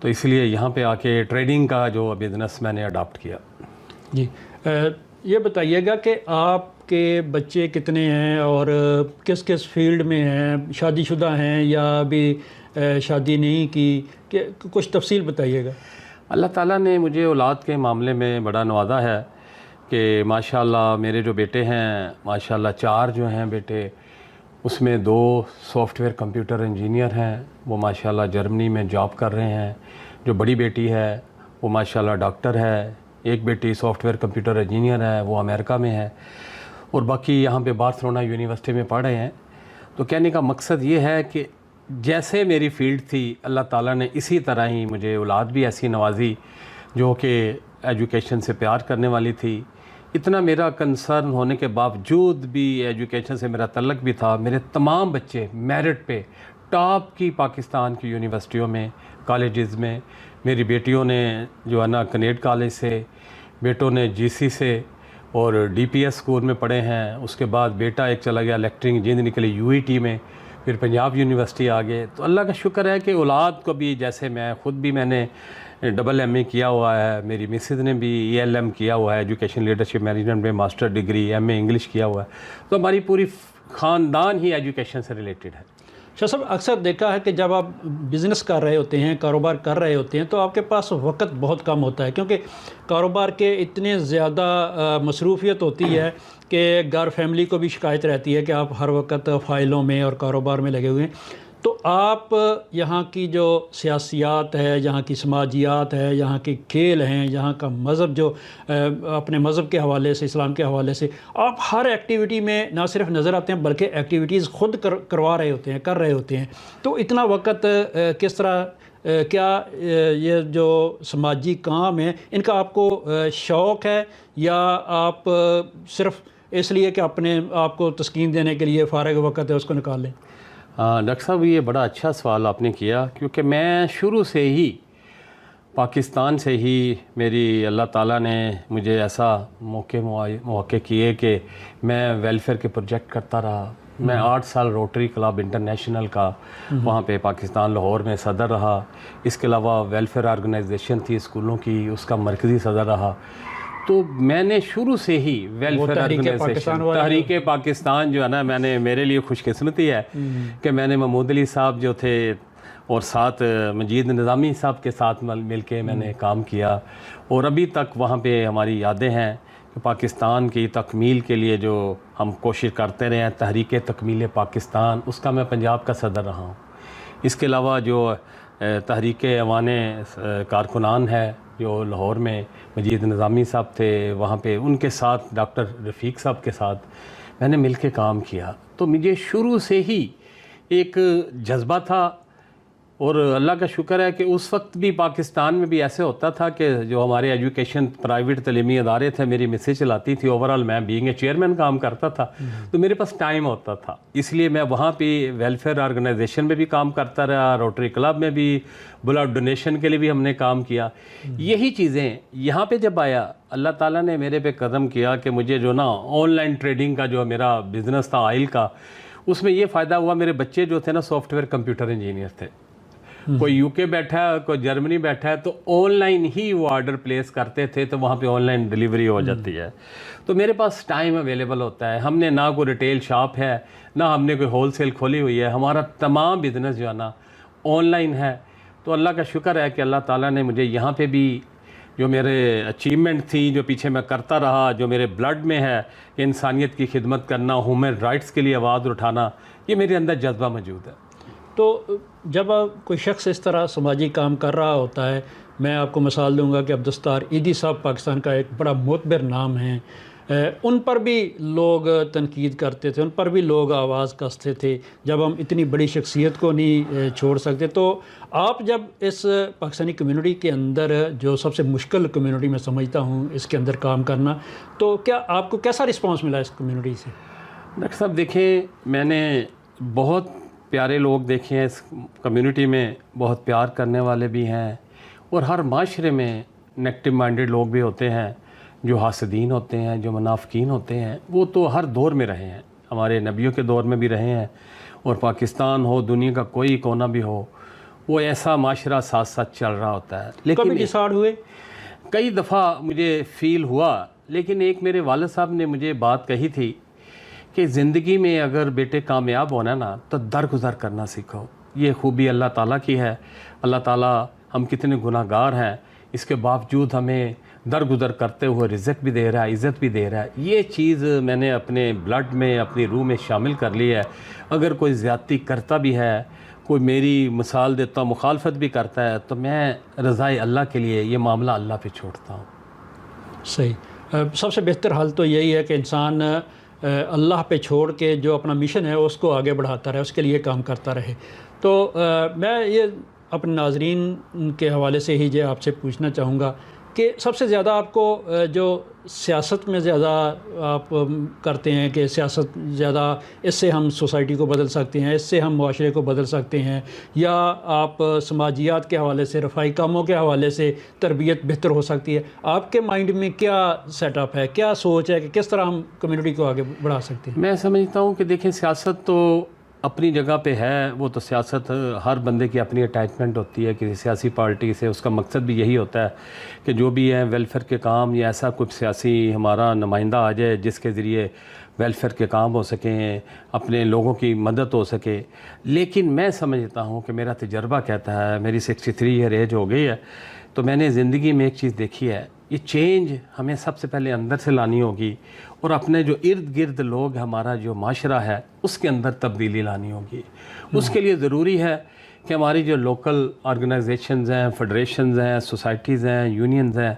تو اس لیے یہاں پہ آ کے ٹریڈنگ کا جو بزنس میں نے اڈاپٹ کیا. جی یہ بتائیے گا کہ آپ کے بچے کتنے ہیں اور کس کس فیلڈ میں ہیں, شادی شدہ ہیں یا ابھی شادی نہیں کی, کہ کچھ تفصیل بتائیے گا. اللہ تعالیٰ نے مجھے اولاد کے معاملے میں بڑا نوازا ہے کہ ماشاءاللہ میرے جو بیٹے ہیں ماشاءاللہ 4 جو ہیں بیٹے, اس میں 2 سافٹ ویئر کمپیوٹر انجینئر ہیں, وہ ماشاءاللہ جرمنی میں جاب کر رہے ہیں. جو بڑی بیٹی ہے وہ ماشاءاللہ ڈاکٹر ہے, ایک بیٹی سافٹ ویئر کمپیوٹر انجینئر ہے, وہ امریکہ میں ہے, اور باقی یہاں پہ بارسلونا یونیورسٹی میں پڑھ رہے ہیں. تو کہنے کا مقصد یہ ہے کہ جیسے میری فیلڈ تھی اللہ تعالیٰ نے اسی طرح ہی مجھے اولاد بھی ایسی نوازی جو کہ ایجوکیشن سے پیار کرنے والی تھی. اتنا میرا کنسرن ہونے کے باوجود بھی ایجوکیشن سے میرا تعلق بھی تھا. میرے تمام بچے میرٹ پہ ٹاپ کی پاکستان کی یونیورسٹیوں میں, کالجز میں. میری بیٹیوں نے جو ہے نا کنیڈ کالج سے, بیٹوں نے جی سی سے اور ڈی پی ایس اسکول میں پڑھے ہیں. اس کے بعد بیٹا ایک چلا گیا الیکٹرک انجینئر نکلی یو ای ٹی میں, پھر پنجاب یونیورسٹی آ گئے. تو اللہ کا شکر ہے کہ اولاد کو بھی, جیسے میں خود بھی میں نے ڈبل ایم اے کیا ہوا ہے, میری مسز نے بھی ای ایل ایم کیا ہوا ہے ایجوکیشن لیڈرشپ مینجمنٹ میں master degree M A English کیا ہوا ہے. تو ہماری پوری خاندان ہی ایجوکیشن سے ریلیٹڈ ہے. شاہ صاحب اکثر دیکھا ہے کہ جب آپ بزنس کر رہے ہوتے ہیں, کاروبار کر رہے ہوتے ہیں, تو آپ کے پاس وقت بہت کم ہوتا ہے, کیونکہ کاروبار کے اتنے زیادہ مصروفیت ہوتی ہے کہ گھر فیملی کو بھی شکایت رہتی ہے کہ آپ ہر وقت فائلوں میں اور کاروبار میں لگے ہوئے ہیں. تو آپ یہاں کی جو سیاسیات ہے, یہاں کی سماجیات ہے, یہاں کے کھیل ہیں, یہاں کا مذہب جو اپنے مذہب کے حوالے سے, اسلام کے حوالے سے, آپ ہر ایکٹیویٹی میں نہ صرف نظر آتے ہیں بلکہ ایکٹیویٹیز خود کروا رہے ہوتے ہیں, کر رہے ہوتے ہیں. تو اتنا وقت کس طرح, کیا یہ جو سماجی کام ہیں ان کا آپ کو شوق ہے یا آپ صرف اس لیے کہ اپنے آپ کو تسکین دینے کے لیے فارغ وقت ہے اس کو نکال لیں؟ ڈاکٹر صاحب یہ بڑا اچھا سوال آپ نے کیا, کیونکہ میں شروع سے ہی پاکستان سے ہی میری اللہ تعالیٰ نے مجھے ایسا موقع کیے کہ میں ویلفیئر کے پروجیکٹ کرتا رہا. میں 8 سال روٹری کلب انٹرنیشنل کا وہاں پہ پاکستان لاہور میں صدر رہا. اس کے علاوہ ویلفیئر آرگنائزیشن تھی اسکولوں کی, اس کا مرکزی صدر رہا. تو میں نے شروع سے ہی ویلفیئر آرگنائزیشن تحریک پاکستان جو ہے نا, میرے لیے خوش قسمتی ہے کہ میں نے محمود علی صاحب جو تھے اور ساتھ مجید نظامی صاحب کے ساتھ مل کے میں نے کام کیا. اور ابھی تک وہاں پہ ہماری یادیں ہیں کہ پاکستان کی تکمیل کے لیے جو ہم کوشش کرتے رہے ہیں, تحریک تکمیل پاکستان, اس کا میں پنجاب کا صدر رہا ہوں. اس کے علاوہ جو تحریک ایوان کارکنان ہے جو لاہور میں مجید نظامی صاحب تھے, وہاں پہ ان کے ساتھ ڈاکٹر رفیق صاحب کے ساتھ میں نے مل کے کام کیا. تو مجھے شروع سے ہی ایک جذبہ تھا, اور اللہ کا شکر ہے کہ اس وقت بھی پاکستان میں بھی ایسے ہوتا تھا کہ جو ہمارے ایجوکیشن پرائیویٹ تعلیمی ادارے تھے, میری مسز چلاتی تھی, اوورال میں بینگ اے چیئرمین کام کرتا تھا, تو میرے پاس ٹائم ہوتا تھا. اس لیے میں وہاں پہ ویلفیئر آرگنائزیشن میں بھی کام کرتا رہا, روٹری کلب میں بھی بلڈ ڈونیشن کے لیے بھی ہم نے کام کیا. یہی چیزیں یہاں پہ جب آیا, اللہ تعالیٰ نے میرے پہ قدم کیا کہ مجھے جو نا آن لائن ٹریڈنگ کا جو میرا بزنس تھا آئل کا, اس میں یہ فائدہ ہوا, میرے بچے جو تھے نا سافٹ ویئر کمپیوٹر انجینئر تھے. کوئی یو کے بیٹھا ہے, کوئی جرمنی بیٹھا ہے, تو آن لائن ہی وہ آرڈر پلیس کرتے تھے, تو وہاں پہ آن لائن ڈیلیوری ہو جاتی ہے. تو میرے پاس ٹائم اویلیبل ہوتا ہے. ہم نے نہ کوئی ریٹیل شاپ ہے, نہ ہم نے کوئی ہول سیل کھولی ہوئی ہے, ہمارا تمام بزنس جو ہے نا آن لائن ہے. تو اللہ کا شکر ہے کہ اللہ تعالیٰ نے مجھے یہاں پہ بھی جو میرے اچیومنٹ تھی, جو پیچھے میں کرتا رہا, جو میرے بلڈ میں ہے کہ انسانیت کی خدمت کرنا, ہیومن رائٹس کے لیے آواز اٹھانا, یہ میرے اندر جذبہ موجود ہے. تو جب کوئی شخص اس طرح سماجی کام کر رہا ہوتا ہے, میں آپ کو مثال دوں گا کہ عبدالستار ایدھی صاحب پاکستان کا ایک بڑا معتبر نام ہیں, ان پر بھی لوگ تنقید کرتے تھے, ان پر بھی لوگ آواز کستے تھے, جب ہم اتنی بڑی شخصیت کو نہیں چھوڑ سکتے. تو آپ جب اس پاکستانی کمیونٹی کے اندر, جو سب سے مشکل کمیونٹی میں سمجھتا ہوں اس کے اندر کام کرنا, تو کیا آپ کو کیسا رسپانس ملا اس کمیونٹی سے؟ ڈاکٹر صاحب دیکھیں, میں نے بہت پیارے لوگ دیکھے ہیں اس کمیونٹی میں, بہت پیار کرنے والے بھی ہیں, اور ہر معاشرے میں نیگیٹو مائنڈڈ لوگ بھی ہوتے ہیں, جو حاسدین ہوتے ہیں, جو منافقین ہوتے ہیں. وہ تو ہر دور میں رہے ہیں, ہمارے نبیوں کے دور میں بھی رہے ہیں, اور پاکستان ہو, دنیا کا کوئی کونا بھی ہو, وہ ایسا معاشرہ ساتھ ساتھ چل رہا ہوتا ہے. کبھی لیکن ڈسارڈ ہوئے؟ کئی دفعہ مجھے فیل ہوا، لیکن ایک میرے والد صاحب نے مجھے بات کہی تھی کہ زندگی میں اگر بیٹے کامیاب ہونا نا تو درگزر کرنا سیکھو. یہ خوبی اللہ تعالیٰ کی ہے. اللہ تعالیٰ ہم کتنے گناہ گار ہیں، اس کے باوجود ہمیں درگزر کرتے ہوئے رزق بھی دے رہا ہے، عزت بھی دے رہا ہے. یہ چیز میں نے اپنے بلڈ میں، اپنی روح میں شامل کر لی ہے. اگر کوئی زیادتی کرتا بھی ہے، کوئی میری مثال دیتا ہوں مخالفت بھی کرتا ہے، تو میں رضائے اللہ کے لیے یہ معاملہ اللہ پہ چھوڑتا ہوں. صحیح. سب سے بہتر حل تو یہی ہے کہ انسان اللہ پہ چھوڑ کے جو اپنا مشن ہے اس کو آگے بڑھاتا رہے، اس کے لیے کام کرتا رہے. تو میں یہ اپنے ناظرین کے حوالے سے ہی آپ سے پوچھنا چاہوں گا کہ سب سے زیادہ آپ کو جو سیاست میں زیادہ آپ کرتے ہیں کہ سیاست زیادہ اس سے ہم سوسائٹی کو بدل سکتے ہیں، اس سے ہم معاشرے کو بدل سکتے ہیں، یا آپ سماجیات کے حوالے سے، رفاہی کاموں کے حوالے سے تربیت بہتر ہو سکتی ہے، آپ کے مائنڈ میں کیا سیٹ اپ ہے، کیا سوچ ہے کہ کس طرح ہم کمیونٹی کو آگے بڑھا سکتے ہیں؟ میں سمجھتا ہوں کہ دیکھیں سیاست تو اپنی جگہ پہ ہے. وہ تو سیاست ہر بندے کی اپنی اٹیچمنٹ ہوتی ہے کسی سیاسی پارٹی سے. اس کا مقصد بھی یہی ہوتا ہے کہ جو بھی ہے ویلفیئر کے کام یا ایسا کچھ سیاسی ہمارا نمائندہ آ جائے جس کے ذریعے ویلفیئر کے کام ہو سکیں، اپنے لوگوں کی مدد ہو سکے. لیکن میں سمجھتا ہوں کہ میرا تجربہ کہتا ہے، میری 63 ایئر ایج ہو گئی ہے، تو میں نے زندگی میں ایک چیز دیکھی ہے، یہ چینج ہمیں سب سے پہلے اندر سے لانی ہوگی، اور اپنے جو ارد گرد لوگ ہمارا جو معاشرہ ہے اس کے اندر تبدیلی لانی ہوگی. اس کے لیے ضروری ہے کہ ہماری جو لوکل آرگنائزیشنز ہیں، فیڈریشنز ہیں، سوسائٹیز ہیں، یونینز ہیں،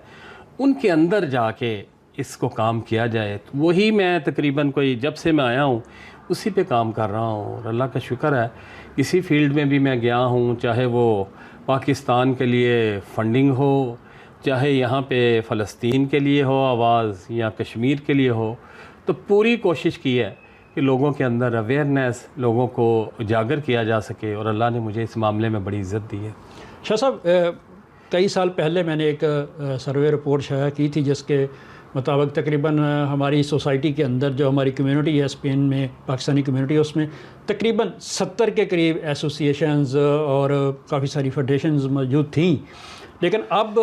ان کے اندر جا کے اس کو کام کیا جائے. وہی میں تقریباً کوئی جب سے میں آیا ہوں اسی پہ کام کر رہا ہوں، اور اللہ کا شکر ہے اسی فیلڈ میں بھی میں گیا ہوں، چاہے وہ پاکستان کے لیے فنڈنگ ہو، چاہے یہاں پہ فلسطین کے لیے ہو آواز، یا کشمیر کے لیے ہو. تو پوری کوشش کی ہے کہ لوگوں کے اندر اویئرنیس، لوگوں کو اجاگر کیا جا سکے، اور اللہ نے مجھے اس معاملے میں بڑی عزت دی ہے. شاہ صاحب، کئی سال پہلے میں نے ایک سروے رپورٹ شائع کی تھی جس کے مطابق تقریباً ہماری سوسائٹی کے اندر جو ہماری کمیونٹی ہے اسپین میں، پاکستانی کمیونٹی، اس میں تقریباً 70 کے قریب ایسوسیشنز اور کافی ساری فیڈریشنز موجود تھیں. لیکن اب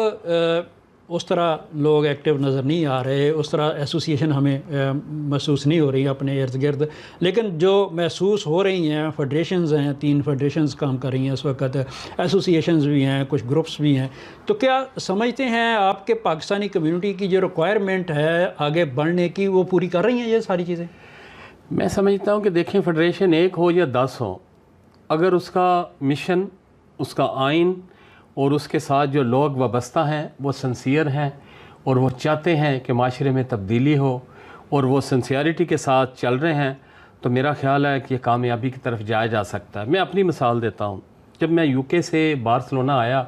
اس طرح لوگ ایکٹیو نظر نہیں آ رہے، اس طرح ایسوسیشن ہمیں محسوس نہیں ہو رہی اپنے ارد گرد. لیکن جو محسوس ہو رہی ہیں فیڈریشنز ہیں، 3 فیڈریشنز کام کر رہی ہیں اس وقت، ایسوسیشنز بھی ہیں، کچھ گروپس بھی ہیں. تو کیا سمجھتے ہیں آپ کے پاکستانی کمیونٹی کی جو ریکوائرمنٹ ہے آگے بڑھنے کی، وہ پوری کر رہی ہیں یہ ساری چیزیں؟ میں سمجھتا ہوں کہ دیکھیں فیڈریشن 1 ہو یا 10 ہو، اگر اس کا مشن، اس کا آئین اور اس کے ساتھ جو لوگ وابستہ ہیں وہ سنسیئر ہیں، اور وہ چاہتے ہیں کہ معاشرے میں تبدیلی ہو، اور وہ سنسیئرٹی کے ساتھ چل رہے ہیں، تو میرا خیال ہے کہ یہ کامیابی کی طرف جایا جا سکتا ہے. میں اپنی مثال دیتا ہوں. جب میں UK سے بارسلونا آیا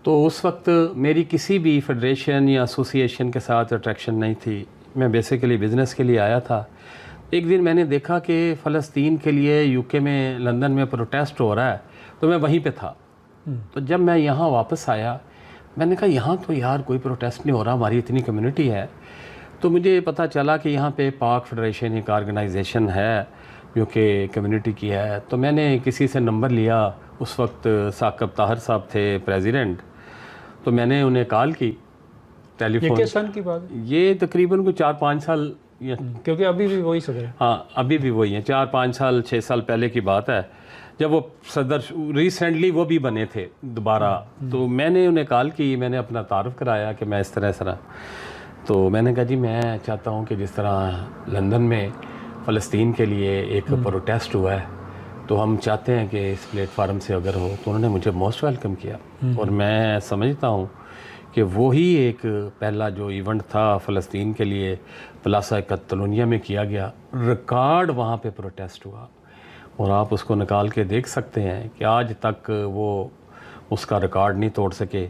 تو اس وقت میری کسی بھی فیڈریشن یا ایسوسیشن کے ساتھ اٹریکشن نہیں تھی. میں بیسیکلی بزنس کے لیے آیا تھا. ایک دن میں نے دیکھا کہ فلسطین کے لیے UK میں، لندن میں پروٹیسٹ ہو رہا ہے، تو میں وہیں پہ تھا. تو جب میں یہاں واپس آیا میں نے کہا یہاں تو یار کوئی پروٹیسٹ نہیں ہو رہا، ہماری اتنی کمیونٹی ہے. تو مجھے پتہ چلا کہ یہاں پہ پاک فیڈریشن ایک آرگنائزیشن ہے جو کہ کمیونٹی کی ہے. تو میں نے کسی سے نمبر لیا، اس وقت ثاقب طاہر صاحب تھے پریزیڈنٹ، تو میں نے انہیں کال کی ٹیلی فون. یہ کس سن کی بات ہے؟ یہ تقریباً کوئی 4-5 سال، کیونکہ ابھی بھی وہی صدر ہے. ہاں ابھی بھی وہی ہیں، 4-5 سال 6 سال پہلے کی بات ہے، جب وہ صدر ریسنٹلی وہ بھی بنے تھے دوبارہ. تو میں نے انہیں کال کی، میں نے اپنا تعارف کرایا کہ میں اس طرح. تو میں نے کہا جی میں چاہتا ہوں کہ جس طرح لندن میں فلسطین کے لیے ایک پروٹیسٹ ہوا ہے، تو ہم چاہتے ہیں کہ اس پلیٹ فارم سے اگر ہو. تو انہوں نے مجھے موسٹ ویلکم کیا، اور میں سمجھتا ہوں کہ وہی ایک پہلا جو ایونٹ تھا فلسطین کے لیے پلاسا کتالونیا میں کیا گیا، ریکارڈ وہاں پہ پروٹیسٹ ہوا، اور آپ اس کو نکال کے دیکھ سکتے ہیں کہ آج تک وہ اس کا ریکارڈ نہیں توڑ سکے.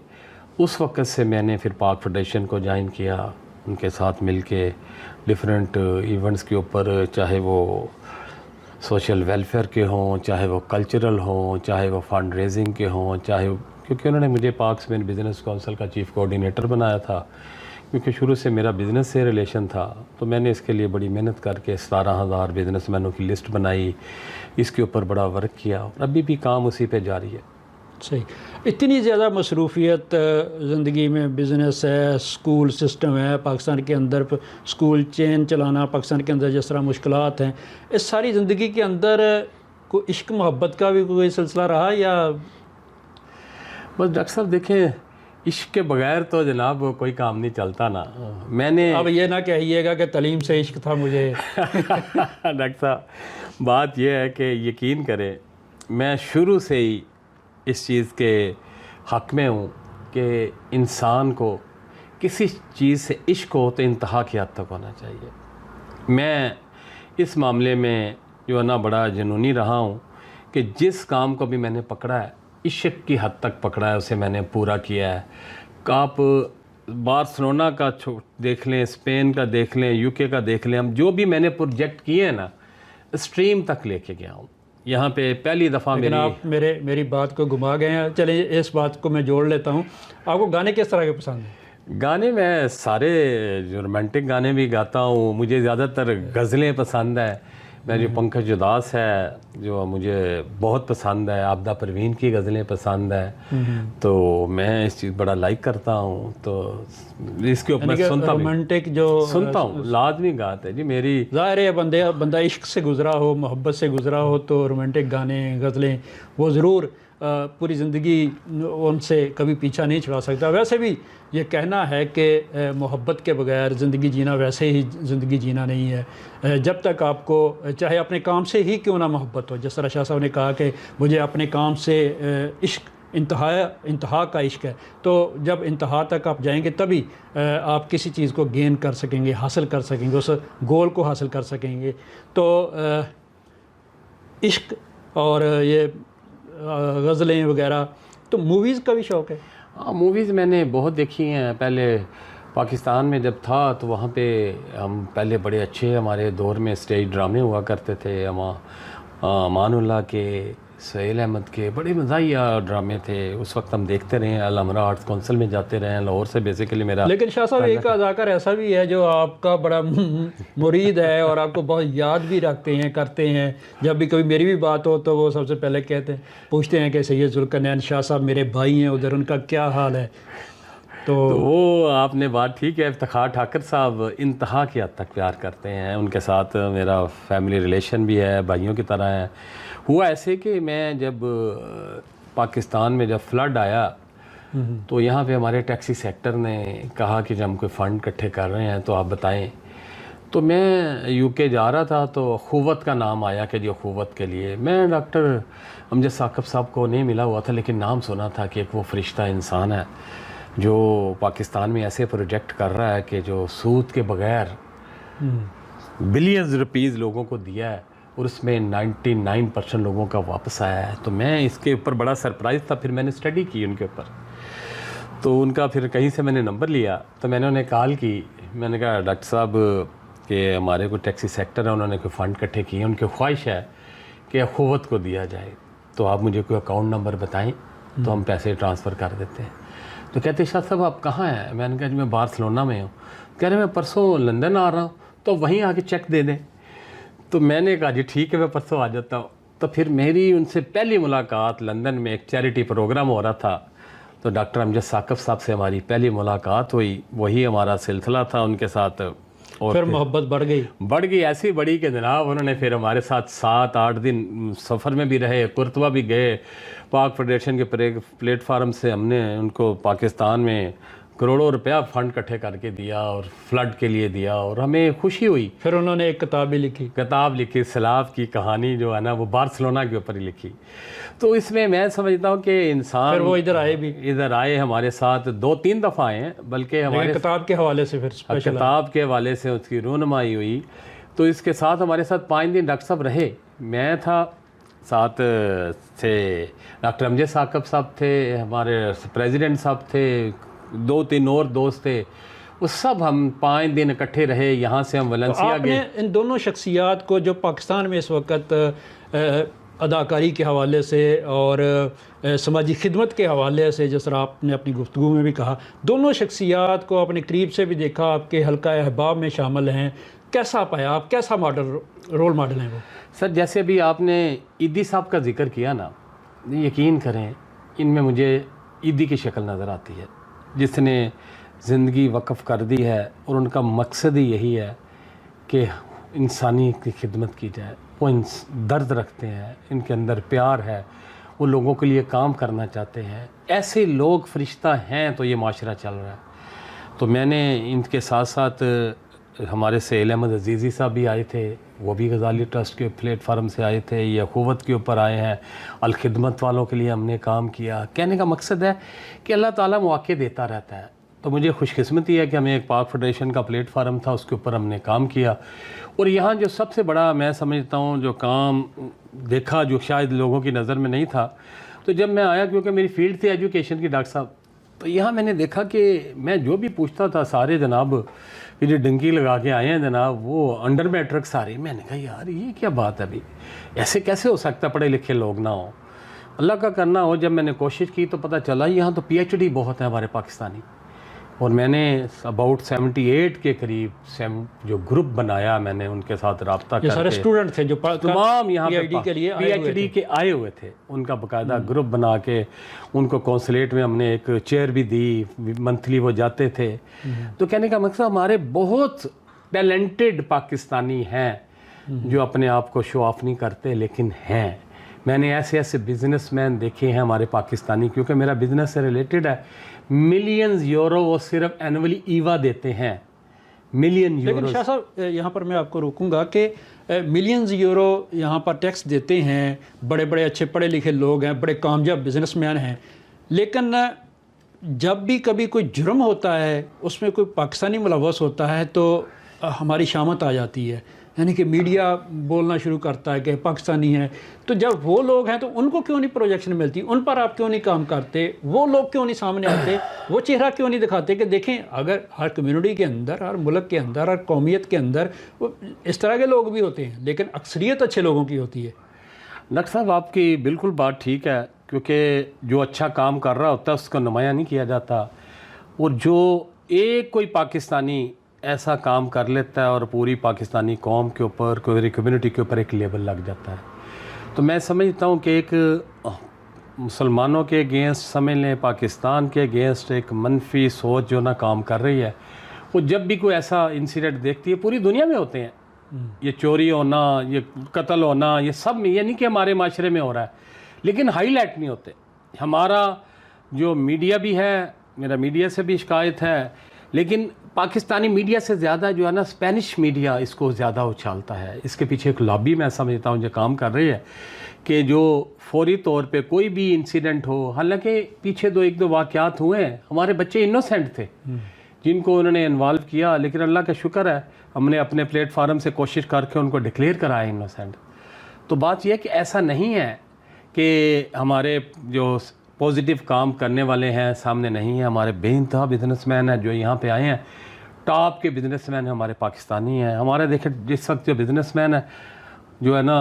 اس وقت سے میں نے پھر پاک فیڈریشن کو جوائن کیا، ان کے ساتھ مل کے ڈفرینٹ ایونٹس کے اوپر، چاہے وہ سوشل ویلفیئر کے ہوں، چاہے وہ کلچرل ہوں، چاہے وہ فنڈ ریزنگ کے ہوں، چاہے کیونکہ انہوں نے مجھے پاک اسپین بزنس کونسل کا چیف کوآرڈینیٹر بنایا تھا، کیونکہ شروع سے میرا بزنس سے ریلیشن تھا. تو میں نے اس کے لیے بڑی محنت کر کے 17,000 بزنس مینوں کی لسٹ بنائی، اس کے اوپر بڑا ورک کیا، اور ابھی بھی کام اسی پہ جاری ہے. صحیح. اتنی زیادہ مصروفیت زندگی میں، بزنس ہے، اسکول سسٹم ہے پاکستان کے اندر، اسکول چین چلانا پاکستان کے اندر جس طرح مشکلات ہیں، اس ساری زندگی کے اندر کوئی عشق محبت کا بھی کوئی سلسلہ رہا یا؟ بس ڈاکٹر صاحب دیکھیں، عشق کے بغیر تو جناب کوئی کام نہیں چلتا نا. میں نے اب یہ نہ کہیے گا کہ تعلیم سے عشق تھا مجھے. ڈاکٹر صاحب بات یہ ہے کہ یقین کریں میں شروع سے ہی اس چیز کے حق میں ہوں کہ انسان کو کسی چیز سے عشق ہو تو انتہا کی حد تک ہونا چاہیے. میں اس معاملے میں جو ہے نا بڑا جنونی رہا ہوں کہ جس کام کو بھی میں نے پکڑا ہے عشق کی حد تک پکڑا ہے، اسے میں نے پورا کیا ہے. آپ بارسلونا کا دیکھ لیں، اسپین کا دیکھ لیں، یو کے کا دیکھ لیں، ہم جو بھی میں نے پروجیکٹ کیے ہیں نا اسٹریم تک لے کے گیا ہوں. یہاں پہ پہلی دفعہ لیکن آپ میری بات کو گھما گئے ہیں. چلیں اس بات کو میں جوڑ لیتا ہوں. آپ کو گانے کس طرح کے پسند ہیں؟ گانے میں سارے جو رومانٹک گانے بھی گاتا ہوں. مجھے زیادہ تر غزلیں پسند ہیں. میں جو پنکج اداس ہے جو مجھے بہت پسند ہے، عابدہ پروین کی غزلیں پسند ہے، تو میں اس چیز بڑا لائک کرتا ہوں. تو اس کے اوپر سنتا رومانٹک جو سنتا ہوں، لازمی گاتے جی. میری ظاہر ہے بندہ عشق سے گزرا ہو، محبت سے گزرا ہو تو رومانٹک گانے، غزلیں وہ ضرور پوری زندگی ان سے کبھی پیچھا نہیں چھڑا سکتا. ویسے بھی یہ کہنا ہے کہ محبت کے بغیر زندگی جینا ویسے ہی زندگی جینا نہیں ہے. جب تک آپ کو چاہے اپنے کام سے ہی کیوں نہ محبت ہو، جس طرح شاہ صاحب نے کہا کہ مجھے اپنے کام سے عشق انتہا کا عشق ہے، تو جب انتہا تک آپ جائیں گے تبھی آپ کسی چیز کو گین کر سکیں گے، حاصل کر سکیں گے، اس گول کو حاصل کر سکیں گے. تو عشق اور یہ غزلیں وغیرہ. تو موویز کا بھی شوق ہے؟ ہاں، موویز میں نے بہت دیکھی ہیں. پہلے پاکستان میں جب تھا تو وہاں پہ ہم پہلے بڑے اچھے ہمارے دور میں اسٹیج ڈرامے ہوا کرتے تھے. امان اللہ کے، سہیل احمد کے بڑے مزاحیہ ڈرامے تھے. اس وقت ہم دیکھتے رہے ہیں. الامرا آرٹس کونسل میں جاتے رہے ہیں. لاہور سے بیسیکلی میرا. لیکن شاہ صاحب ایک اداکار ایسا بھی ہے جو آپ کا بڑا مرید ہے اور آپ کو بہت یاد بھی رکھتے ہیں، کرتے ہیں. جب بھی کبھی میری بھی بات ہو تو وہ سب سے پہلے پوچھتے ہیں کہ سید ذوالقرنین شاہ صاحب میرے بھائی ہیں ادھر، ان کا کیا حال ہے. تو وہ آپ نے بات ٹھیک ہے. افتخار ٹھاکر صاحب انتہا کی حد تک پیار کرتے ہیں. ان کے ساتھ میرا فیملی ریلیشن بھی ہے، بھائیوں کی طرح ہے. ہوا ایسے کہ میں جب پاکستان میں جب فلڈ آیا تو یہاں پہ ہمارے ٹیکسی سیکٹر نے کہا کہ جب ہم کوئی فنڈ اکٹھے کر رہے ہیں تو آپ بتائیں. تو میں یو کے جا رہا تھا تو اخوت کا نام آیا کہ جی اخوت کے لیے. میں ڈاکٹر امجد ثاقب صاحب کو نہیں ملا ہوا تھا، لیکن نام سنا تھا کہ ایک وہ فرشتہ انسان ہے جو پاکستان میں ایسے پروجیکٹ کر رہا ہے کہ جو سود کے بغیر بلینز روپیز لوگوں کو دیا ہے اور اس میں 99% لوگوں کا واپس آیا ہے. تو میں اس کے اوپر بڑا سرپرائز تھا. پھر میں نے اسٹڈی کی ان کے اوپر، تو ان کا پھر کہیں سے میں نے نمبر لیا تو میں نے انہیں کال کی. میں نے کہا ڈاکٹر صاحب کہ ہمارے کوئی ٹیکسی سیکٹر ہے، انہوں نے کوئی فنڈ اکٹھے کیے، ان کی خواہش ہے کہ اخوت کو دیا جائے، تو آپ مجھے کوئی اکاؤنٹ نمبر بتائیں تو ہم پیسے ٹرانسفر کر دیتے ہیں. تو کہتے شاہ صاحب آپ کہاں ہیں؟ میں نے کہا جی میں بارسلونا میں ہوں. کہہ رہے میں پرسوں لندن آ رہا ہوں تو وہیں آ کے چیک دے دیں. تو میں نے کہا جی ٹھیک ہے میں پرسوں آ جاتا ہوں. تو پھر میری ان سے پہلی ملاقات لندن میں ایک چیریٹی پروگرام ہو رہا تھا، تو ڈاکٹر امجد ثاقب صاحب سے ہماری پہلی ملاقات ہوئی. وہی ہمارا سلسلہ تھا ان کے ساتھ. اور پھر محبت بڑھ گئی ایسی بڑی کہ جناب انہوں نے پھر ہمارے ساتھ 7-8 دن سفر میں بھی رہے. قرطبہ بھی گئے. پاک فیڈریشن کے پلیٹ فارم سے ہم نے ان کو پاکستان میں کروڑوں روپیہ فنڈ اکٹھے کر کے دیا اور فلڈ کے لیے دیا، اور ہمیں خوشی ہوئی. پھر انہوں نے ایک کتاب بھی لکھی سیلاب کی کہانی جو ہے نا وہ بارسلونا کے اوپر ہی لکھی. تو اس میں سمجھتا ہوں کہ انسان پھر وہ ادھر آئے ہمارے ساتھ 2-3 دفعہ آئے ہیں، بلکہ ہمارے کتاب کے حوالے سے پھر کتاب کے حوالے سے اس کی رونمائی ہوئی. تو اس کے ساتھ ہمارے ساتھ 5 دن ڈاکٹر صاحب رہے. میں تھا، ساتھ سے ڈاکٹر امجد ثاقب صاحب تھے، ہمارے پریزیڈنٹ صاحب تھے، 2-3 اور دوست تھے. وہ سب ہم 5 دن اکٹھے رہے. یہاں سے ہم ویلنسیا گئے. ان دونوں شخصیات کو جو پاکستان میں اس وقت اداکاری کے حوالے سے اور سماجی خدمت کے حوالے سے، جس طرح آپ نے اپنی گفتگو میں بھی کہا، دونوں شخصیات کو اپنے قریب سے بھی دیکھا، آپ کے حلقہ احباب میں شامل ہیں. کیسا پایا آپ؟ کیسا رول ماڈل ہیں وہ؟ سر جیسے ابھی آپ نے ایدی صاحب کا ذکر کیا نا، یقین کریں ان میں مجھے عیدی کی شکل نظر آتی ہے، جس نے زندگی وقف کر دی ہے اور ان کا مقصد ہی یہی ہے کہ انسانی کی خدمت کی جائے۔ وہ درد رکھتے ہیں، ان کے اندر پیار ہے، وہ لوگوں کے لیے کام کرنا چاہتے ہیں۔ ایسے لوگ فرشتہ ہیں تو یہ معاشرہ چل رہا ہے۔ تو میں نے ان کے ساتھ ساتھ ہمارے سہیل احمد عزیزی صاحب بھی آئے تھے، وہ بھی غزالی ٹرسٹ کے پلیٹ فارم سے آئے تھے، یہ اخوت کے اوپر آئے ہیں، الخدمت والوں کے لیے ہم نے کام کیا۔ کہنے کا مقصد ہے کہ اللہ تعالیٰ مواقع دیتا رہتا ہے۔ تو مجھے خوش قسمتی ہے کہ ہمیں ایک پاک فیڈریشن کا پلیٹ فارم تھا، اس کے اوپر ہم نے کام کیا۔ اور یہاں جو سب سے بڑا میں سمجھتا ہوں جو کام دیکھا، جو شاید لوگوں کی نظر میں نہیں تھا، تو جب میں آیا، کیونکہ میری فیلڈ تھی ایجوکیشن کی ڈاکٹر صاحب، تو یہاں میں نے دیکھا کہ میں جو بھی پوچھتا تھا سارے جناب یہ جو ڈنکی لگا کے آئے ہیں جناب، وہ انڈر میٹرک سارے۔ میں نے کہا یار یہ کیا بات ہے ابھی، ایسے کیسے ہو سکتا ہے پڑھے لکھے لوگ نہ ہوں؟ اللہ کا کرنا ہو۔ جب میں نے کوشش کی تو پتہ چلا یہاں تو پی ایچ ڈی بہت ہیں ہمارے پاکستانی، اور میں نے اباؤٹ 78 کے قریب جو گروپ بنایا، میں نے ان کے ساتھ رابطہ کر سارے کے اسٹوڈنٹ تھے جو تمام یہاں پی پہ ایچ ڈی کے لیے پی ایچ ڈی کے آئے ہوئے تھے، ان کا باقاعدہ گروپ بنا کے ان کو کونسلیٹ میں ہم نے ایک چیئر بھی دی، منتھلی وہ جاتے تھے۔ تو کہنے کا مقصد ہمارے بہت ٹیلنٹڈ پاکستانی ہیں جو اپنے آپ کو شو آف نہیں کرتے لیکن ہیں۔ میں نے ایسے ایسے بزنس مین دیکھے ہیں ہمارے پاکستانی، کیونکہ میرا بزنس سے ریلیٹڈ ہے۔ ملینز یورو وہ صرف اینولی ایوا دیتے ہیں، ملین یورو۔ لیکن شاہ صاحب یہاں پر میں آپ کو روکوں گا کہ ملینز یورو یہاں پر ٹیکس دیتے ہیں، بڑے بڑے اچھے پڑھے لکھے لوگ ہیں، بڑے کامیاب بزنس مین ہیں، لیکن جب بھی کبھی کوئی جرم ہوتا ہے اس میں کوئی پاکستانی ملوث ہوتا ہے تو ہماری شامت آ جاتی ہے، یعنی کہ میڈیا بولنا شروع کرتا ہے کہ پاکستانی ہے۔ تو جب وہ لوگ ہیں تو ان کو کیوں نہیں پروجیکشن ملتی؟ ان پر آپ کیوں نہیں کام کرتے؟ وہ لوگ کیوں نہیں سامنے آتے؟ وہ چہرہ کیوں نہیں دکھاتے کہ دیکھیں اگر ہر کمیونٹی کے اندر، ہر ملک کے اندر، ہر قومیت کے اندر اس طرح کے لوگ بھی ہوتے ہیں، لیکن اکثریت اچھے لوگوں کی ہوتی ہے۔ ڈاکٹر صاحب آپ کی بالکل بات ٹھیک ہے، کیونکہ جو اچھا کام کر رہا ہوتا ہے اس کو نمایاں نہیں کیا جاتا، اور جو ایک کوئی پاکستانی ایسا کام کر لیتا ہے اور پوری پاکستانی قوم کے اوپر، پوری کمیونٹی کے اوپر ایک لیبل لگ جاتا ہے۔ تو میں سمجھتا ہوں کہ ایک مسلمانوں کے اگینسٹ سمجھ لیں، پاکستان کے اگینسٹ ایک منفی سوچ جو نہ کام کر رہی ہے، وہ جب بھی کوئی ایسا انسیڈنٹ دیکھتی ہے، پوری دنیا میں ہوتے ہیں، یہ چوری ہونا، یہ قتل ہونا، یہ سب میں، یہ نہیں کہ ہمارے معاشرے میں ہو رہا ہے، لیکن ہائی لائٹ نہیں ہوتے۔ ہمارا جو میڈیا بھی ہے، میرا میڈیا سے بھی شکایت ہے، لیکن پاکستانی میڈیا سے زیادہ جو ہے نا اسپینش میڈیا اس کو زیادہ اچھالتا ہے۔ اس کے پیچھے ایک لابی میں سمجھتا ہوں جو کام کر رہی ہے کہ جو فوری طور پہ کوئی بھی انسیڈنٹ ہو، حالانکہ پیچھے ایک دو واقعات ہوئے ہیں، ہمارے بچے انوسینٹ تھے جن کو انہوں نے انوالو کیا، لیکن اللہ کا شکر ہے ہم نے اپنے پلیٹ فارم سے کوشش کر کے ان کو ڈکلیئر کرایا انوسینٹ۔ تو بات یہ ہے کہ ایسا نہیں ہے کہ ہمارے جو پازیٹیو کام کرنے والے ہیں سامنے نہیں ہیں، ہمارے بے انتہا بزنس مین ہیں جو یہاں پہ آئے ہیں، ٹاپ کے بزنس مین ہمارے پاکستانی ہیں۔ ہمارے دیکھیں جس وقت جو بزنس مین ہے جو ہے نا،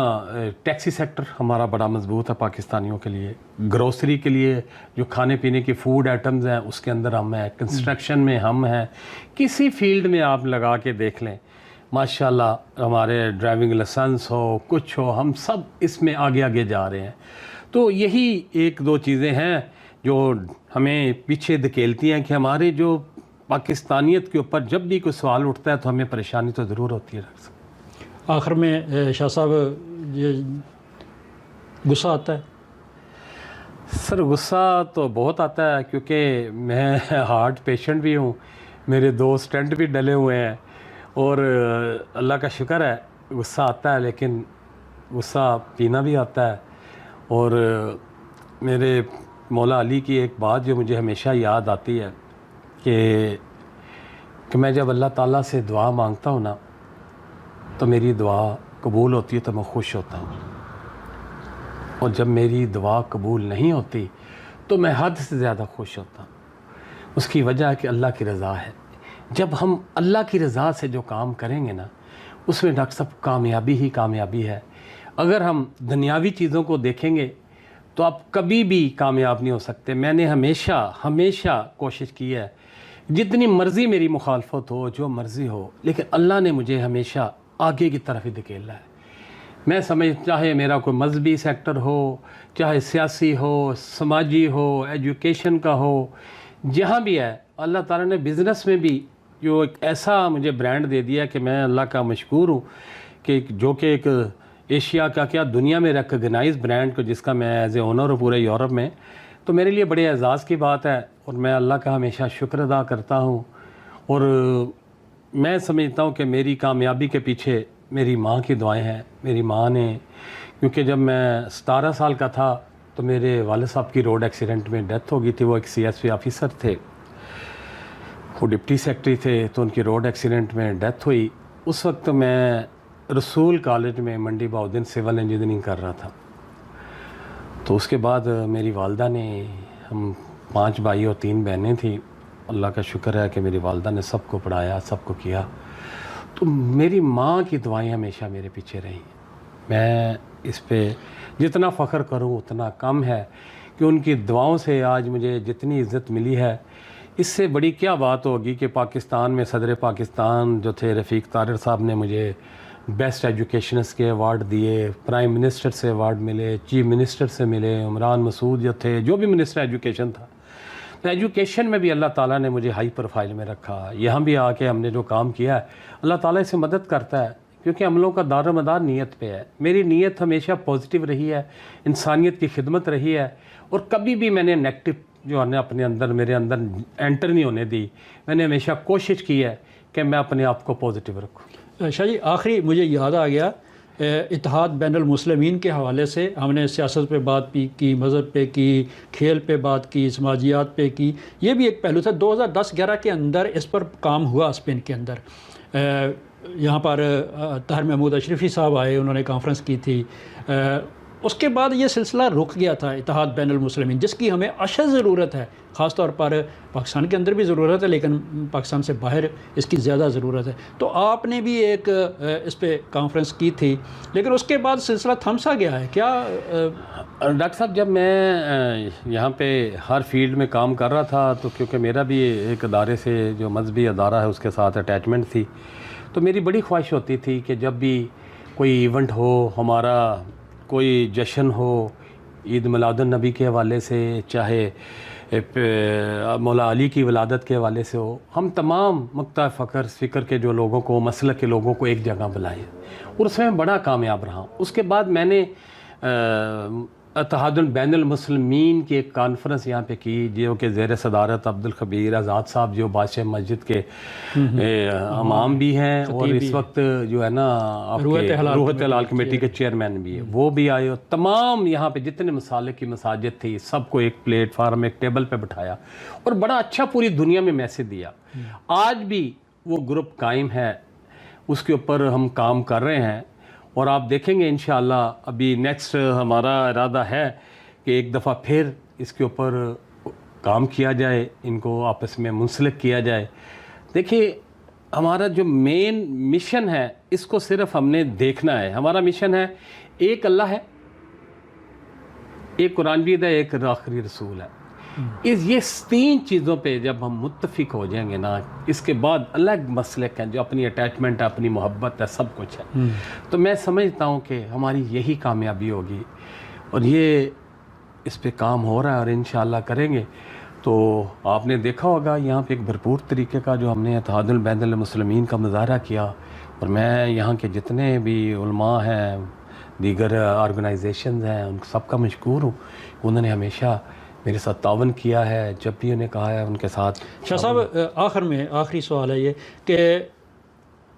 ٹیکسی سیکٹر ہمارا بڑا مضبوط ہے پاکستانیوں کے لیے، گروسری کے لیے جو کھانے پینے کی فوڈ آئٹمز ہیں اس کے اندر ہم ہیں، کنسٹرکشن میں ہم ہیں، کسی فیلڈ میں آپ لگا کے دیکھ لیں ماشاءاللہ، ہمارے ڈرائیونگ لائسنس ہو کچھ ہو، ہم سب اس میں آگے آگے جا رہے ہیں۔ تو یہی ایک دو چیزیں ہیں جو ہمیں پیچھے دھکیلتی ہیں کہ ہمارے جو پاکستانیت کے اوپر جب بھی کوئی سوال اٹھتا ہے تو ہمیں پریشانی تو ضرور ہوتی ہے۔ آخر میں شاہ صاحب یہ غصہ آتا ہے؟ سر غصہ تو بہت آتا ہے، کیونکہ میں ہارٹ پیشنٹ بھی ہوں، میرے 2 اسٹنٹ بھی ڈلے ہوئے ہیں، اور اللہ کا شکر ہے غصہ آتا ہے، لیکن غصہ پینا بھی آتا ہے۔ اور میرے مولا علی کی ایک بات جو مجھے ہمیشہ یاد آتی ہے کہ میں جب اللہ تعالیٰ سے دعا مانگتا ہوں نا تو میری دعا قبول ہوتی ہے تو میں خوش ہوتا ہوں، اور جب میری دعا قبول نہیں ہوتی تو میں حد سے زیادہ خوش ہوتا ہوں۔ اس کی وجہ ہے کہ اللہ کی رضا ہے۔ جب ہم اللہ کی رضا سے جو کام کریں گے نا، اس میں ڈاکٹر صاحب کامیابی ہی کامیابی ہے۔ اگر ہم دنیاوی چیزوں کو دیکھیں گے تو آپ کبھی بھی کامیاب نہیں ہو سکتے۔ میں نے ہمیشہ کوشش کی ہے، جتنی مرضی میری مخالفت ہو، جو مرضی ہو، لیکن اللہ نے مجھے ہمیشہ آگے کی طرف ہی دھکیلا ہے۔ میں سمجھ چاہے میرا کوئی مذہبی سیکٹر ہو، چاہے سیاسی ہو، سماجی ہو، ایجوکیشن کا ہو، جہاں بھی ہے اللہ تعالیٰ نے بزنس میں بھی جو ایک ایسا مجھے برانڈ دے دیا کہ میں اللہ کا مشکور ہوں کہ جو کہ ایک ایشیا کا کیا دنیا میں ریکگنائز برانڈ کو جس کا میں ایز اے اونر ہوں پورے یورپ میں، تو میرے لیے بڑے اعزاز کی بات ہے اور میں اللہ کا ہمیشہ شکر ادا کرتا ہوں۔ اور میں سمجھتا ہوں کہ میری کامیابی کے پیچھے میری ماں کی دعائیں ہیں۔ میری ماں نے، کیونکہ جب میں 17 سال کا تھا تو میرے والد صاحب کی روڈ ایکسیڈنٹ میں ڈیتھ ہو گئی تھی۔ وہ ایک CSP آفیسر تھے، وہ ڈپٹی سیکرٹری تھے، تو ان کی روڈ ایکسیڈنٹ میں ڈیتھ ہوئی۔ اس وقت میں رسول کالج میں منڈی بہاؤالدین سول انجینئرنگ کر رہا تھا۔ تو اس کے بعد میری والدہ نے، ہم 5 بھائی اور 3 بہنیں تھیں، اللہ کا شکر ہے کہ میری والدہ نے سب کو پڑھایا، سب کو کیا۔ تو میری ماں کی دعائیں ہمیشہ میرے پیچھے رہیں۔ میں اس پہ جتنا فخر کروں اتنا کم ہے کہ ان کی دعاؤں سے آج مجھے جتنی عزت ملی ہے، اس سے بڑی کیا بات ہوگی کہ پاکستان میں صدر پاکستان جو تھے رفیق طارر صاحب نے مجھے بیسٹ ایجوکیشنسٹ کے ایوارڈ دیے، پرائم منسٹر سے ایوارڈ ملے، چیف منسٹر سے ملے، عمران مسعود جو تھے، جو بھی منسٹر ایجوکیشن تھا۔ تو ایجوکیشن میں بھی اللہ تعالیٰ نے مجھے ہائی پروفائل میں رکھا۔ یہاں بھی آ کے ہم نے جو کام کیا ہے اللہ تعالیٰ اس سے مدد کرتا ہے، کیونکہ عملوں کا دار و مدار نیت پہ ہے۔ میری نیت ہمیشہ پازیٹیو رہی ہے، انسانیت کی خدمت رہی ہے، اور کبھی بھی میں نے نیگیٹو جو ہے نا اپنے اندر، میرے اندر انٹر نہیں ہونے دی۔ میں نے ہمیشہ کوشش کی ہے کہ میں اپنے آپ کو پازیٹیو رکھوں۔ شاہ جی، آخری مجھے یاد آ گیا، اتحاد بین المسلمین کے حوالے سے ہم نے سیاست پہ بات بھی کی، مذہب پہ کی، کھیل پہ بات کی، سماجیات پہ کی، یہ بھی ایک پہلو تھا۔ 2010-11 کے اندر اس پر کام ہوا اسپین کے اندر۔ یہاں پر طاہر محمود اشرفی صاحب آئے، انہوں نے کانفرنس کی تھی۔ اس کے بعد یہ سلسلہ رک گیا تھا اتحاد بین المسلمین، جس کی ہمیں اشد ضرورت ہے، خاص طور پر پاکستان کے اندر بھی ضرورت ہے، لیکن پاکستان سے باہر اس کی زیادہ ضرورت ہے۔ تو آپ نے بھی ایک اس پہ کانفرنس کی تھی، لیکن اس کے بعد سلسلہ تھم سا گیا ہے کیا؟ ڈاکٹر صاحب، جب میں یہاں پہ ہر فیلڈ میں کام کر رہا تھا، تو کیونکہ میرا بھی ایک ادارے سے جو مذہبی ادارہ ہے اس کے ساتھ اٹیچمنٹ تھی، تو میری بڑی خواہش ہوتی تھی کہ جب بھی کوئی ایونٹ ہو، ہمارا کوئی جشن ہو، عید میلاد النبی کے حوالے سے، چاہے مولا علی کی ولادت کے حوالے سے ہو، ہم تمام مقطع فکر کے جو لوگوں کو، مسلک کے لوگوں کو ایک جگہ بلائیں، اور اس میں بڑا کامیاب رہا۔ اس کے بعد میں نے اتحاد بین المسلمین کی ایک کانفرنس یہاں پہ کی، جو کہ زیر صدارت عبدالخبیر آزاد صاحب، جو بادشاہ مسجد کے امام بھی ہیں، اور اس وقت جو ہے نا روحت حلال کمیٹی کے چیئرمین بھی ہیں، وہ بھی آئے، اور تمام یہاں پہ جتنے مسالک کی مساجد تھی سب کو ایک پلیٹ فارم، ایک ٹیبل پہ بٹھایا، اور بڑا اچھا پوری دنیا میں میسج دیا۔ آج بھی وہ گروپ قائم ہے، اس کے اوپر ہم کام کر رہے ہیں، اور آپ دیکھیں گے انشاءاللہ ابھی نیکسٹ ہمارا ارادہ ہے کہ ایک دفعہ پھر اس کے اوپر کام کیا جائے، ان کو آپس میں منسلک کیا جائے۔ دیکھیے، ہمارا جو مین مشن ہے اس کو صرف ہم نے دیکھنا ہے۔ ہمارا مشن ہے، ایک اللہ ہے، ایک قرآن بھی ہے، ایک آخری رسول ہے۔ یہ 3 چیزوں پہ جب ہم متفق ہو جائیں گے نا، اس کے بعد الگ مسلک ہیں جو اپنی اٹیچمنٹ ہے، اپنی محبت ہے، سب کچھ ہے، تو میں سمجھتا ہوں کہ ہماری یہی کامیابی ہوگی، اور یہ اس پہ کام ہو رہا ہے، اور انشاءاللہ کریں گے۔ تو آپ نے دیکھا ہوگا یہاں پہ ایک بھرپور طریقے کا جو ہم نے اتحاد بین المسلمین کا مظاہرہ کیا، اور میں یہاں کے جتنے بھی علماء ہیں، دیگر آرگنائزیشنز ہیں، ان سب کا مشکور ہوں۔ انہوں نے ہمیشہ میرے ساتھ تعاون کیا ہے، جب بھی انہیں کہا ہے ان کے ساتھ۔ شاہ صاحب، آخر میں آخری سوال ہے یہ کہ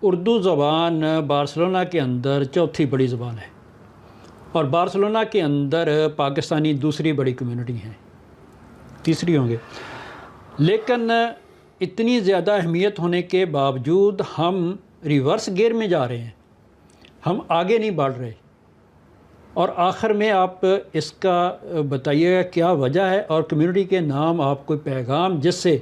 اردو زبان بارسلونا کے اندر 4تھی بڑی زبان ہے، اور بارسلونا کے اندر پاکستانی دوسری بڑی کمیونٹی ہیں، تیسری ہوں گے، لیکن اتنی زیادہ اہمیت ہونے کے باوجود ہم ریورس گیئر میں جا رہے ہیں، ہم آگے نہیں بڑھ رہے، اور آخر میں آپ اس کا بتائیے گا کیا وجہ ہے، اور کمیونٹی کے نام آپ کوئی پیغام جس سے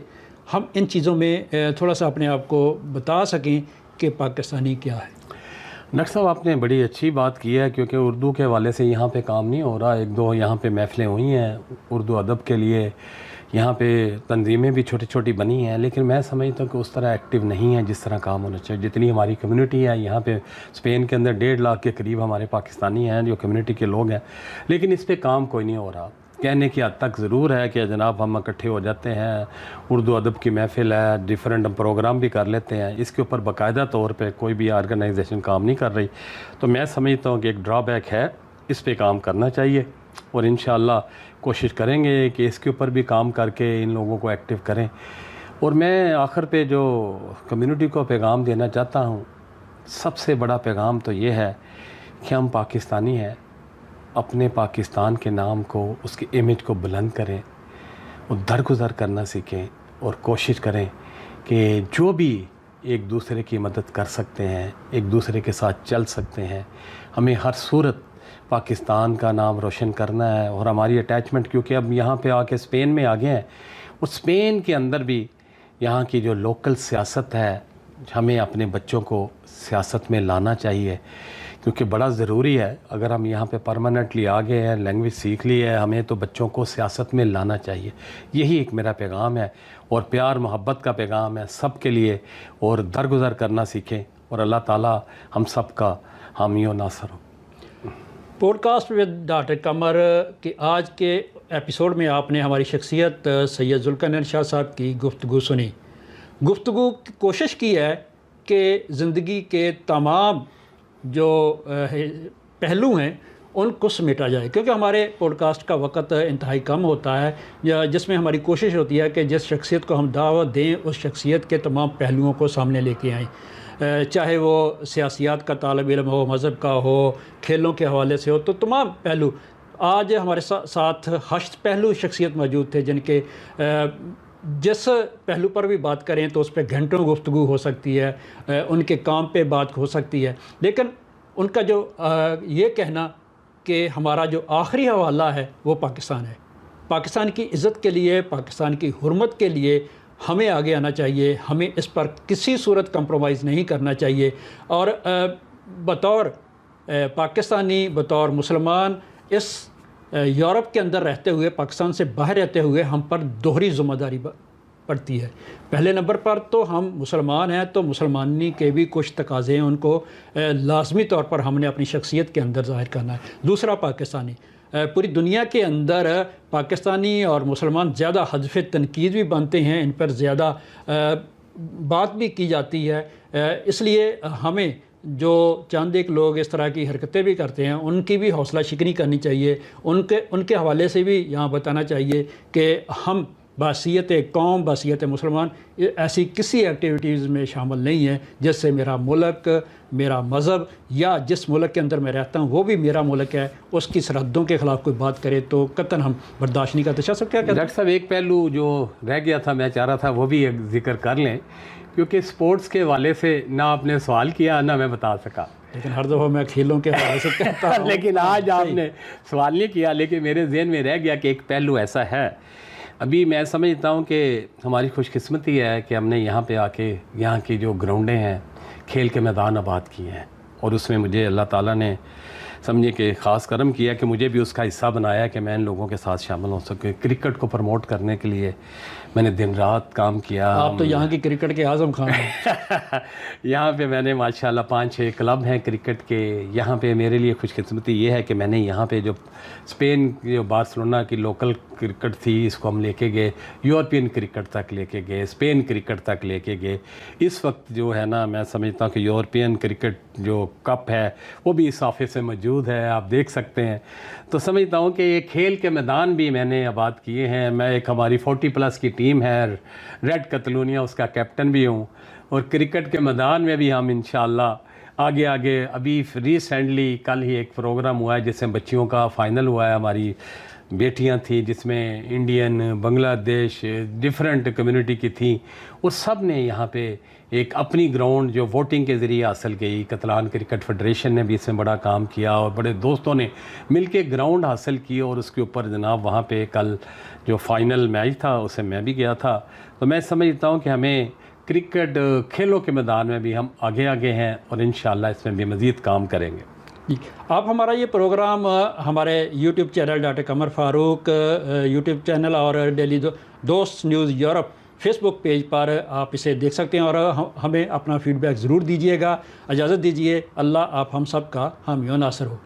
ہم ان چیزوں میں تھوڑا سا اپنے آپ کو بتا سکیں کہ پاکستانی کیا ہے؟ ڈاکٹر صاحب، آپ نے بڑی اچھی بات کی ہے، کیونکہ اردو کے حوالے سے یہاں پہ کام نہیں ہو رہا۔ 1-2 یہاں پہ محفلیں ہوئی ہیں اردو ادب کے لیے، یہاں پہ تنظیمیں بھی چھوٹی چھوٹی بنی ہیں، لیکن میں سمجھتا ہوں کہ اس طرح ایکٹیو نہیں ہے جس طرح کام ہونا چاہیے. جتنی ہماری کمیونٹی ہے یہاں پہ اسپین کے اندر 1.5 لاکھ کے قریب ہمارے پاکستانی ہیں جو کمیونٹی کے لوگ ہیں، لیکن اس پہ کام کوئی نہیں ہو رہا. کہنے کی حد تک ضرور ہے کہ جناب ہم اکٹھے ہو جاتے ہیں، اردو ادب کی محفل ہے، ڈیفرنٹ پروگرام بھی کر لیتے ہیں، اس کے اوپر باقاعدہ طور پہ کوئی بھی آرگنائزیشن کام نہیں کر رہی. تو میں سمجھتا ہوں کہ ایک ڈرا بیک ہے، اس پہ کام کرنا چاہیے اور انشاءاللہ کوشش کریں گے کہ اس کے اوپر بھی کام کر کے ان لوگوں کو ایکٹیو کریں. اور میں آخر پہ جو کمیونٹی کو پیغام دینا چاہتا ہوں، سب سے بڑا پیغام تو یہ ہے کہ ہم پاکستانی ہیں، اپنے پاکستان کے نام کو، اس کے امیج کو بلند کریں اور درگزر کرنا سیکھیں اور کوشش کریں کہ جو بھی ایک دوسرے کی مدد کر سکتے ہیں، ایک دوسرے کے ساتھ چل سکتے ہیں. ہمیں ہر صورت پاکستان کا نام روشن کرنا ہے اور ہماری اٹیچمنٹ، کیونکہ اب یہاں پہ آ کے اسپین میں آ گئے ہیں اور اسپین کے اندر بھی یہاں کی جو لوکل سیاست ہے ہمیں اپنے بچوں کو سیاست میں لانا چاہیے، کیونکہ بڑا ضروری ہے. اگر ہم یہاں پہ پرماننٹلی آ گئے ہیں، لینگویج سیکھ لی ہے، ہمیں تو بچوں کو سیاست میں لانا چاہیے. یہی ایک میرا پیغام ہے اور پیار محبت کا پیغام ہے سب کے لیے، اور درگزر کرنا سیکھیں اور اللہ تعالی ہم سب کا حامی و ناصر ہو. Podcast with doctor Qamar کے آج کے ایپیسوڈ میں آپ نے ہماری شخصیت سید ذوالقرنین شاہ صاحب کی گفتگو سنی. گفتگو کی کوشش کی ہے کہ زندگی کے تمام جو پہلو ہیں ان کو سمیٹا جائے، کیونکہ ہمارے پوڈ کاسٹ کا وقت انتہائی کم ہوتا ہے، جس میں ہماری کوشش ہوتی ہے کہ جس شخصیت کو ہم دعوت دیں اس شخصیت کے تمام پہلوؤں کو سامنے لے کے آئیں، چاہے وہ سیاسیات کا طالب علم ہو، مذہب کا ہو، کھیلوں کے حوالے سے ہو، تو تمام پہلو. آج ہمارے ساتھ 8 پہلو شخصیت موجود تھے جن کے جس پہلو پر بھی بات کریں تو اس پہ گھنٹوں گفتگو ہو سکتی ہے، ان کے کام پہ بات ہو سکتی ہے، لیکن ان کا جو یہ کہنا کہ ہمارا جو آخری حوالہ ہے وہ پاکستان ہے. پاکستان کی عزت کے لیے، پاکستان کی حرمت کے لیے ہمیں آگے آنا چاہیے، ہمیں اس پر کسی صورت کمپرومائز نہیں کرنا چاہیے. اور بطور پاکستانی، بطور مسلمان، اس یورپ کے اندر رہتے ہوئے، پاکستان سے باہر رہتے ہوئے ہم پر دوہری ذمہ داری پڑتی ہے. پہلے نمبر پر تو ہم مسلمان ہیں، تو مسلمانی کے بھی کچھ تقاضے ہیں، ان کو لازمی طور پر ہم نے اپنی شخصیت کے اندر ظاہر کرنا ہے. دوسرا پاکستانی، پوری دنیا کے اندر پاکستانی اور مسلمان زیادہ ہدف تنقید بھی بنتے ہیں، ان پر زیادہ بات بھی کی جاتی ہے. اس لیے ہمیں جو چند ایک لوگ اس طرح کی حرکتیں بھی کرتے ہیں ان کی بھی حوصلہ شکنی کرنی چاہیے. ان کے حوالے سے بھی یہاں بتانا چاہیے کہ ہم بحیثیت قوم، بحیثیت مسلمان ایسی کسی ایکٹیویٹیز میں شامل نہیں ہیں جس سے میرا ملک، میرا مذہب یا جس ملک کے اندر میں رہتا ہوں وہ بھی میرا ملک ہے، اس کی سرحدوں کے خلاف کوئی بات کرے تو قطعاً ہم برداشت نہیں کرتے. شاہ صاحب کیا کہتے ہیں؟ ڈاکٹر صاحب ایک پہلو جو رہ گیا تھا، میں چاہ رہا تھا وہ بھی ایک ذکر کر لیں، کیونکہ سپورٹس کے حوالے سے نہ آپ نے سوال کیا نہ میں بتا سکا، لیکن ہر دفعہ میں کھیلوں کے حوالے سے کہتا ہوں. لیکن آج آپ نے سوال نہیں کیا، لیکن میرے ذہن میں رہ گیا کہ ایک پہلو ایسا ہے. ابھی میں سمجھتا ہوں کہ ہماری خوش قسمتی ہے کہ ہم نے یہاں پہ آ کے یہاں کی جو گراؤنڈیں ہیں، کھیل کے میدان آباد کیے ہیں، اور اس میں مجھے اللہ تعالیٰ نے سمجھے کہ خاص کرم کیا کہ مجھے بھی اس کا حصہ بنایا کہ میں ان لوگوں کے ساتھ شامل ہو سکے. کرکٹ کو پروموٹ کرنے کے لیے میں نے دن رات کام کیا. آپ تو یہاں کی کرکٹ کے اعظم خان ہیں. یہاں پہ میں نے ماشاءاللہ 5-6 کلب ہیں کرکٹ کے. یہاں پہ میرے لیے خوش قسمتی یہ ہے کہ میں نے یہاں پہ جو اسپین جو بارسلونا کی لوکل کرکٹ تھی اس کو ہم لے کے گئے، یورپین کرکٹ تک لے کے گئے، اسپین کرکٹ تک لے کے گئے. اس وقت جو ہے نا میں سمجھتا ہوں کہ یورپین کرکٹ جو کپ ہے وہ بھی اس آفس سے موجود ہے، آپ دیکھ سکتے ہیں. تو سمجھتا ہوں کہ یہ کھیل کے میدان بھی میں نے آباد کیے ہیں. میں ایک ہماری 40+ کی ٹیم ہے ریڈ کتلونیا، اس کا کیپٹن بھی ہوں، اور کرکٹ کے میدان میں بھی ہم انشاءاللہ آگے ابھی ریسنٹلی کل ہی ایک پروگرام ہوا ہے جس میں بچیوں کا فائنل ہوا ہے. ہماری بیٹیاں تھیں جس میں انڈین، بنگلہ دیش، ڈیفرنٹ کمیونٹی کی تھیں، اور سب نے یہاں پہ ایک اپنی گراؤنڈ جو ووٹنگ کے ذریعے حاصل کی. کتلان کرکٹ فیڈریشن نے بھی اس میں بڑا کام کیا اور بڑے دوستوں نے مل کے گراؤنڈ حاصل کی، اور اس کے اوپر جناب وہاں پہ کل جو فائنل میچ تھا اسے میں بھی گیا تھا. تو میں سمجھتا ہوں کہ ہمیں کرکٹ کھیلوں کے میدان میں بھی ہم آگے ہیں اور انشاءاللہ اس میں بھی مزید کام کریں گے. جی آپ ہمارا یہ پروگرام ہمارے یوٹیوب چینل ڈاکٹر قمر فاروق یوٹیوب چینل اور ڈیلی دوست نیوز یورپ فیس بک پیج پر آپ اسے دیکھ سکتے ہیں، اور ہمیں اپنا فیڈ بیک ضرور دیجیے گا۔ اجازت دیجیے، اللہ آپ ہم سب کا حامی و ناصر ہو۔